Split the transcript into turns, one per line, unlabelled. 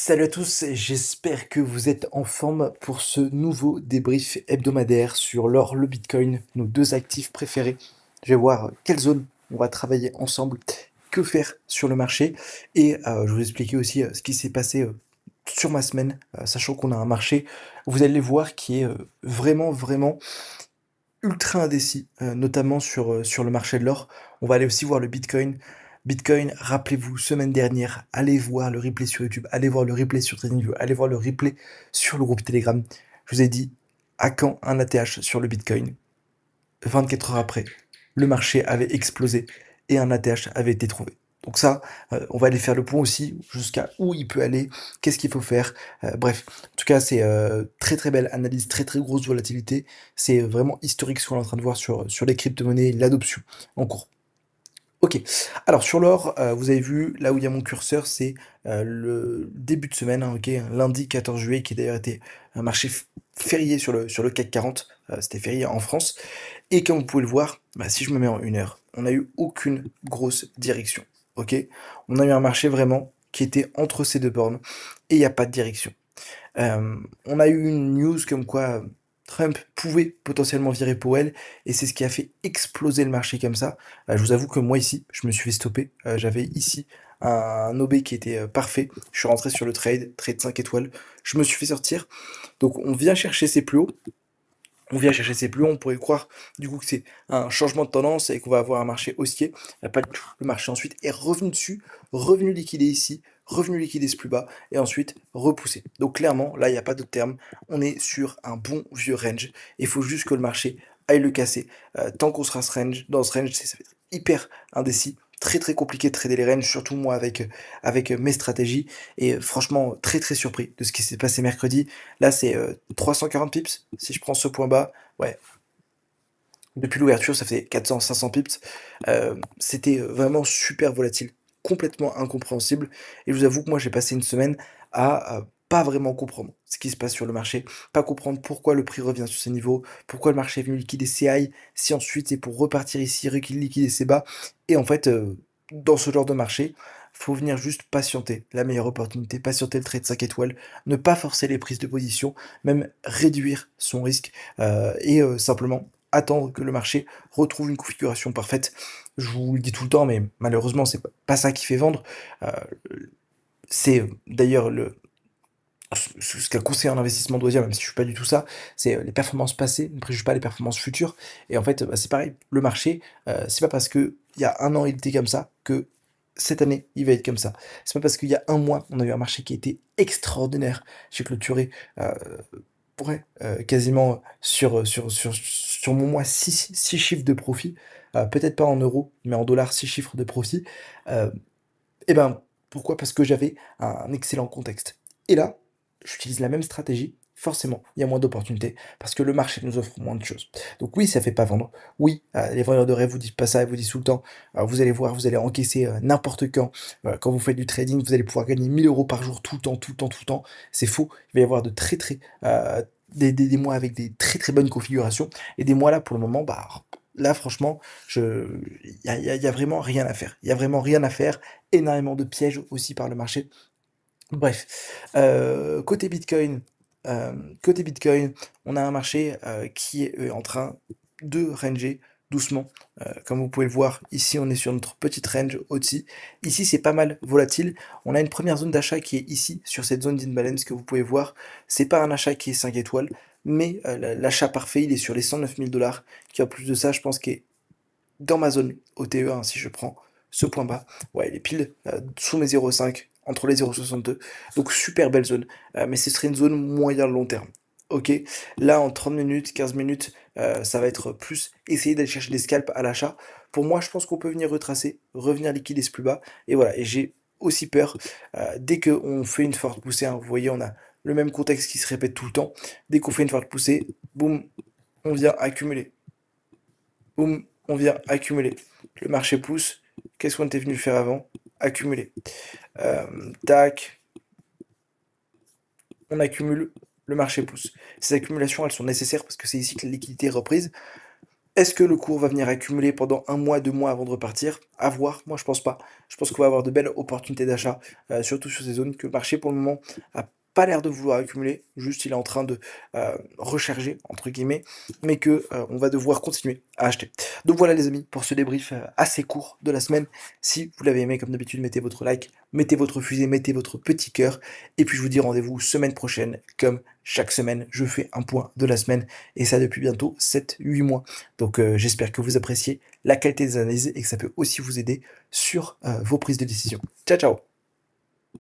Salut à tous, j'espère que vous êtes en forme pour ce nouveau débrief hebdomadaire sur l'or, le Bitcoin, nos deux actifs préférés. Je vais voir quelle zone on va travailler ensemble, que faire sur le marché et je vais vous expliquer aussi ce qui s'est passé sur ma semaine, sachant qu'on a un marché, vous allez voir, qui est vraiment ultra indécis, notamment sur le marché de l'or. On va aller aussi voir le Bitcoin. Bitcoin, rappelez-vous, semaine dernière, allez voir le replay sur YouTube, allez voir le replay sur TradingView, allez voir le replay sur le groupe Telegram. Je vous ai dit, à quand un ATH sur le Bitcoin? 24 heures après, le marché avait explosé et un ATH avait été trouvé. Donc ça, on va aller faire le point aussi jusqu'à où il peut aller, qu'est-ce qu'il faut faire. Bref, en tout cas, c'est très belle analyse, très grosse volatilité. C'est vraiment historique ce qu'on est en train de voir sur les crypto-monnaies, l'adoption en cours. Ok, alors sur l'or, vous avez vu, là où il y a mon curseur, c'est le début de semaine, hein, ok, lundi 14 juillet, qui d'ailleurs était un marché férié sur le CAC 40, c'était férié en France. Et comme vous pouvez le voir, bah, si je me mets en 1 heure, on n'a eu aucune grosse direction. Ok? On a eu un marché vraiment qui était entre ces deux bornes et il n'y a pas de direction. On a eu une news comme quoi Trump pouvait potentiellement virer Powell et c'est ce qui a fait exploser le marché comme ça. Je vous avoue que moi ici, je me suis fait stopper. J'avais ici un OB qui était parfait. Je suis rentré sur le trade 5 étoiles. Je me suis fait sortir. Donc on vient chercher ces plus hauts, on vient chercher ses plus hauts, on pourrait croire du coup que c'est un changement de tendance et qu'on va avoir un marché haussier. Pas du tout. Le marché ensuite est revenu dessus, revenu liquider ici, revenu liquider ce plus bas et ensuite repoussé. Donc clairement, là, il n'y a pas d'autre terme. On est sur un bon vieux range. Il faut juste que le marché aille le casser. Tant qu'on sera dans ce range, ça va être hyper indécis. Très compliqué de trader les ranges, surtout moi avec mes stratégies. Et franchement, très surpris de ce qui s'est passé mercredi. Là, c'est 340 pips. Si je prends ce point bas, ouais, depuis l'ouverture, ça fait 400-500 pips. C'était vraiment super volatile, complètement incompréhensible. Et je vous avoue que moi, j'ai passé une semaine à pas vraiment comprendre ce qui se passe sur le marché, pas comprendre pourquoi le prix revient sur ces niveaux, pourquoi le marché est venu liquider ses highs, si ensuite c'est pour repartir ici, liquider ses bas. Et en fait, dans ce genre de marché, faut venir juste patienter la meilleure opportunité, patienter le trade 5 étoiles, ne pas forcer les prises de position, même réduire son risque et simplement attendre que le marché retrouve une configuration parfaite. Je vous le dis tout le temps, mais malheureusement, c'est pas ça qui fait vendre. Euh, c'est d'ailleurs ce qu'un conseiller en investissement doit dire, même si je suis pas du tout ça, c'est les performances passées ne préjugent pas les performances futures. Et en fait, bah, c'est pareil, le marché, c'est pas parce que il y a un an il était comme ça que cette année il va être comme ça. C'est pas parce qu'il y a un mois on a eu un marché qui a été extraordinaire. J'ai clôturé euh, ouais, quasiment sur mon mois 6 chiffres de profit, peut-être pas en euros, mais en dollars 6 chiffres de profit. Euh, et ben, pourquoi? Parce que j'avais un excellent contexte. Et là, j'utilise la même stratégie. Forcément, il y a moins d'opportunités parce que le marché nous offre moins de choses. Donc oui, ça fait pas vendre. Oui, les vendeurs de rêve vous disent pas ça, ils vous disent tout le temps. Vous allez voir, vous allez encaisser n'importe quand. Quand vous faites du trading, vous allez pouvoir gagner 1 000 € par jour tout le temps. C'est faux. Il va y avoir de des mois avec des très bonnes configurations et des mois là pour le moment, bah là franchement, il y a vraiment rien à faire. Il y a vraiment rien à faire, énormément de pièges aussi par le marché. Bref, côté Bitcoin, on a un marché qui est en train de ranger doucement. Comme vous pouvez le voir, ici on est sur notre petite range au-dessus. Ici c'est pas mal volatile. On a une première zone d'achat qui est ici, sur cette zone d'imbalance que vous pouvez voir. C'est pas un achat qui est 5 étoiles, mais l'achat parfait il est sur les 109 000 dollars, qui en plus de ça, je pense qu'est dans ma zone OTE, hein, si je prends ce point bas, ouais, il est pile sous mes 0,5, entre les 0,62. Donc super belle zone. Mais ce serait une zone moyen-long terme. Ok, là en 30 minutes, 15 minutes, ça va être plus essayer d'aller chercher des scalps à l'achat. Pour moi, je pense qu'on peut venir retracer, revenir liquider ce plus bas. Et voilà, et j'ai aussi peur, dès qu'on fait une forte poussée, hein, vous voyez, on a le même contexte qui se répète tout le temps. Dès qu'on fait une forte poussée, boum, on vient accumuler. Boum, on vient accumuler. Le marché pousse. Qu'est-ce qu'on était venu faire avant? Accumuler. Tac, on accumule, le marché pousse. Ces accumulations, elles sont nécessaires parce que c'est ici que la liquidité est reprise. Est-ce que le cours va venir accumuler pendant un mois, 2 mois avant de repartir? À voir, moi je pense pas. Je pense qu'on va avoir de belles opportunités d'achat, surtout sur ces zones que le marché pour le moment a pas l'air de vouloir accumuler, juste il est en train de, «recharger» entre guillemets, mais que, on va devoir continuer à acheter. Donc voilà les amis, pour ce débrief, assez court de la semaine. Si vous l'avez aimé comme d'habitude, mettez votre like, mettez votre fusée, mettez votre petit cœur et puis je vous dis rendez-vous semaine prochaine. Comme chaque semaine, je fais un point de la semaine et ça depuis bientôt 7-8 mois. Donc j'espère que vous appréciez la qualité des analyses et que ça peut aussi vous aider sur vos prises de décision. Ciao, ciao!